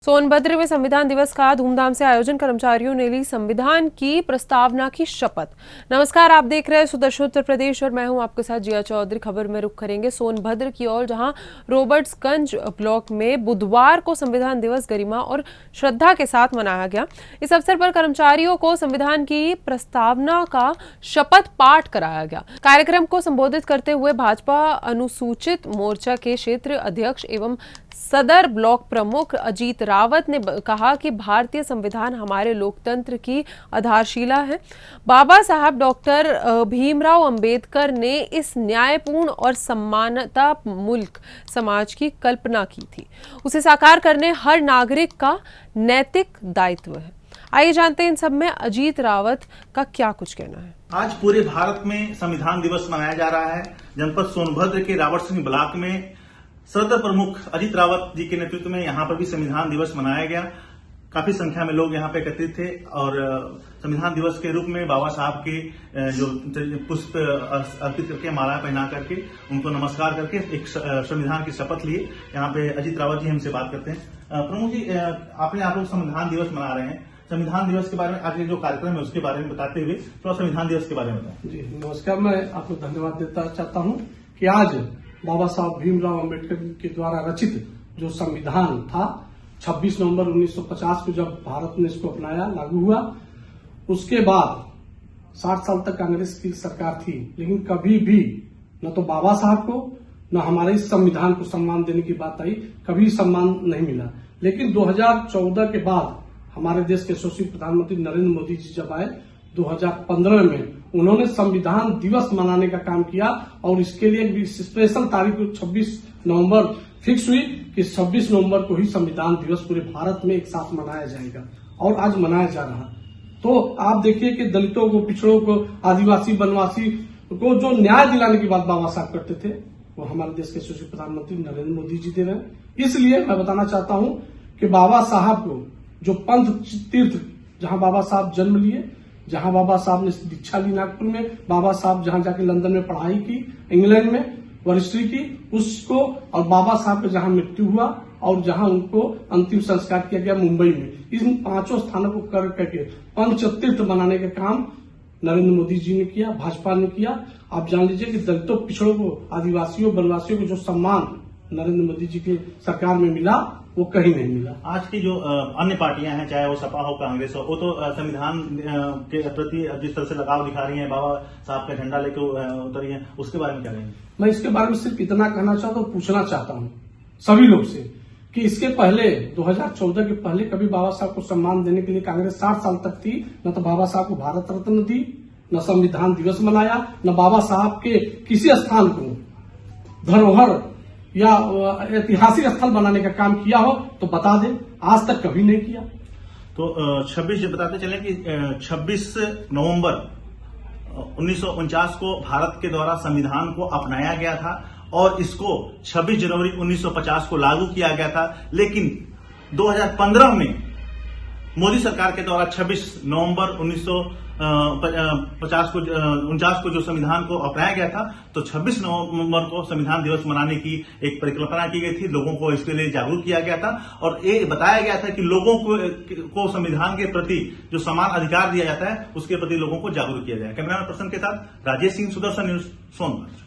सोनभद्र में संविधान दिवस का धूमधाम से आयोजन, कर्मचारियों ने ली संविधान की प्रस्तावना की शपथ। नमस्कार, आप देख रहे हैं सुदर्शन उत्तर प्रदेश और मैं हूं आपके साथ जिया चौधरी। खबर में रुख करेंगे सोनभद्र की ओर, जहां रॉबर्ट्सगंज ब्लॉक में बुधवार को संविधान दिवस गरिमा और श्रद्धा के साथ मनाया गया। इस अवसर पर कर्मचारियों को संविधान की प्रस्तावना का शपथ पाठ कराया गया। कार्यक्रम को संबोधित करते हुए भाजपा अनुसूचित मोर्चा के क्षेत्र अध्यक्ष एवं सदर ब्लॉक प्रमुख अजीत रावत ने कहा कि भारतीय संविधान हमारे लोकतंत्र की आधारशिला है। बाबा साहब डॉक्टर भीमराव अंबेडकर ने इस न्यायपूर्ण और सम्मानता मुल्क समाज की कल्पना की थी। उसे साकार करने हर नागरिक का नैतिक दायित्व है। आइए जानते हैं इन सब में अजीत रावत का क्या कुछ कहना है। आज पूरे भारत में संविधान दिवस मनाया जा रहा है। जनपद सोनभद्र के रॉबर्ट्सगंज ब्लॉक में सदर प्रमुख अजीत रावत जी के नेतृत्व में यहाँ पर भी संविधान दिवस मनाया गया। काफी संख्या में लोग यहाँ पे एकत्रित थे और संविधान दिवस के रूप में बाबा साहब के जो पुष्प अर्पित करके, माला पहना करके, उनको नमस्कार करके एक संविधान की शपथ लिए। यहाँ पे अजीत रावत जी हमसे बात करते हैं। प्रमुख जी, आप लोग संविधान दिवस मना रहे हैं। संविधान दिवस के बारे में आज जो कार्यक्रम है उसके बारे में बताते हुए थोड़ा संविधान दिवस के बारे में बताएं। जी नमस्कार, मैं आपको धन्यवाद देना चाहता हूँ कि आज बाबा साहब भीमराव अंबेडकर के द्वारा रचित जो संविधान था, 26 नवंबर 1950 को जब भारत ने इसको अपनाया, लागू हुआ, उसके बाद 60 साल तक कांग्रेस की सरकार थी, लेकिन कभी भी न तो बाबा साहब को न हमारे इस संविधान को सम्मान देने की बात आई, कभी सम्मान नहीं मिला। लेकिन 2014 के बाद हमारे देश के यशस्वी प्रधानमंत्री नरेंद्र मोदी जी जब आए 2015 में, उन्होंने संविधान दिवस मनाने का काम किया और इसके लिए एक स्पेशल तारीख 26 नवंबर फिक्स हुई कि 26 नवंबर को ही संविधान दिवस पूरे भारत में एक साथ मनाया जाएगा और आज मनाया जा रहा। तो आप देखिए कि दलितों को, पिछड़ों को, आदिवासी वनवासी को जो न्याय दिलाने की बात बाबा साहब करते थे, वो हमारे देश के यशस्वी प्रधानमंत्री नरेंद्र मोदी जी दे रहे हैं। इसलिए मैं बताना चाहता हूं कि बाबा साहब को जो पंथ तीर्थ जहां बाबा साहब जन्म लिए, जहां बाबा साहब ने दीक्षा ली नागपुर में, बाबा साहब जहां जाके लंदन में पढ़ाई की, इंग्लैंड में वरिष्ठी की, उसको, और बाबा साहब का जहां मृत्यु हुआ और जहां उनको अंतिम संस्कार किया गया मुंबई में, इन 5 स्थानों को कर करके पंचतीर्थ बनाने का काम नरेंद्र मोदी जी ने किया, भाजपा ने किया। आप जान लीजिए कि दलितों, पिछड़ों को, आदिवासियों, वनवासियों को जो सम्मान नरेंद्र मोदी जी की सरकार में मिला, वो कहीं नहीं मिला। आज की जो अन्य पार्टियां हैं, चाहे वो सपा हो, कांग्रेस हो, वो तो संविधान के प्रति जिस तरह से लगाव दिखा रही हैं, बाबा साहब का झंडा लेकर उतरी हैं, उसके बारे में क्या कहेंगे? मैं इसके बारे में सिर्फ इतना कहना चाहता हूँ, पूछना चाहता हूँ सभी लोग से कि इसके पहले 2014 के पहले कभी बाबा साहब को सम्मान देने के लिए कांग्रेस 60 साल तक थी, न तो बाबा साहब को भारत रत्न दी, न संविधान दिवस मनाया, न बाबा साहब के किसी स्थान को धरोहर या ऐतिहासिक स्थल बनाने का काम किया हो तो बता दे। आज तक कभी नहीं किया। तो 26 बताते चले कि 26 नवंबर 1949 को भारत के द्वारा संविधान को अपनाया गया था और इसको 26 जनवरी 1950 को लागू किया गया था। लेकिन 2015 में मोदी सरकार के द्वारा 26 नवंबर 1949 को जो संविधान को अपनाया गया था, तो 26 नवंबर को संविधान दिवस मनाने की एक परिकल्पना की गई थी। लोगों को इसके लिए जागरूक किया गया था और ये बताया गया था कि लोगों को संविधान के प्रति जो समान अधिकार दिया जाता है, उसके प्रति लोगों को जागरूक किया जाए। कैमरामैन प्रसन्न के साथ राजेश सिंह, सुदर्शन न्यूज, सोनभद्र।